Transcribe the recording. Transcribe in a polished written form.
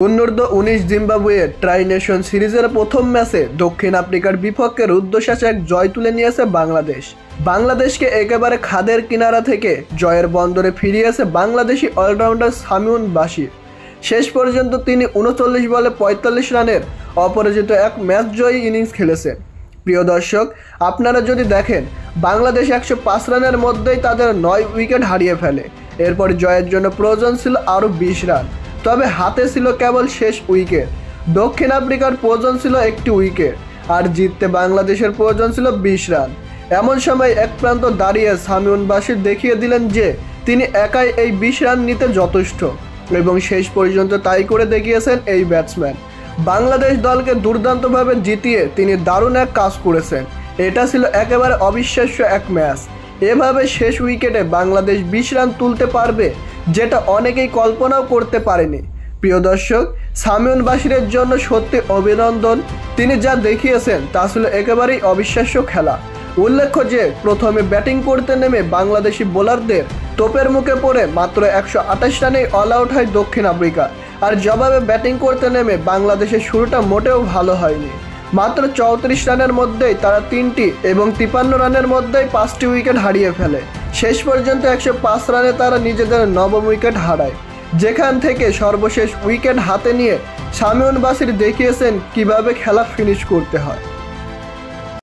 অনূর্ধ্ব-19 Zimbabwe try nation সিরিজের প্রথম ম্যাচে দক্ষিণ আফ্রিকার বিপক্ষে রুদ্ধশ্বাসে এক জয় তুলে নিয়েছে বাংলাদেশ। বাংলাদেশকে একেবারে খাদের কিনারা থেকে জয়ের বন্দরে ফিরিয়েছে বাংলাদেশি অলরাউন্ডার শামীম বাশির। শেষ পর্যন্ত তিনি 39 বলে 45 রানের অপরাজিত এক ম্যাচ জয়ী ইনিংস খেলেছেন। প্রিয় দর্শক, আপনারা যদি দেখেন, বাংলাদেশ 105 রানের মধ্যেই তাদের 9 উইকেট হারিয়ে ফেলে। এরপর জয়ের জন্য প্রয়োজন ছিল আরও 20 রান, তবে হাতে ছিল কেবল শেষ উইকেট। দক্ষিণ আফ্রিকার প্রয়োজন ছিল একটি উইকেট, আর জিততে বাংলাদেশের প্রয়োজন ছিল 20 রান। এমন সময় এক প্রান্ত দাঁড়িয়ে শামীম বাশির দেখিয়ে দিলেন যে তিনি একাই এই 20 রান নিতে যথেষ্ট, এবং শেষ পর্যন্ত তাই করে দেখিয়েছেন এই ব্যাটসম্যান। বাংলাদেশ দলকে দুর্দান্তভাবে জিতিয়ে তিনি দারুণ এক কাজ করেছেন। এটা ছিল একেবারে অবিশ্বাস্য এক ম্যাচ। এভাবে শেষ উইকেটে বাংলাদেশ 20 রান তুলতে পারবে, যেটা অনেকেই কল্পনাও করতে পারেনি। প্রিয় দর্শক, শামীম বাশিরের জন্য সত্যি অভিনন্দন। তিনি যা দেখিয়েছেন তা ছিল একেবারেই অবিশ্বাস্য খেলা। উল্লেখ্য যে প্রথমে ব্যাটিং করতে নেমে বাংলাদেশি বোলারদের তোপের মুখে পড়ে মাত্র 128 রানেই অল আউট হয় দক্ষিণ আফ্রিকা। আর জবাবে ব্যাটিং করতে নেমে বাংলাদেশের শুরুটা মোটেও ভালো হয়নি। মাত্র 34 রানের মধ্যেই তারা 3টি এবং 53 রানের মধ্যেই 5টি উইকেট হারিয়ে ফেলে। শেষ পর্যন্ত 105 রানে তারা নিজেদের নবম উইকেট হারায়, যেখান থেকে সর্বশেষ উইকেট হাতে নিয়ে শামীম বাশির দেখিয়েছেন কিভাবে খেলা ফিনিশ করতে হয়।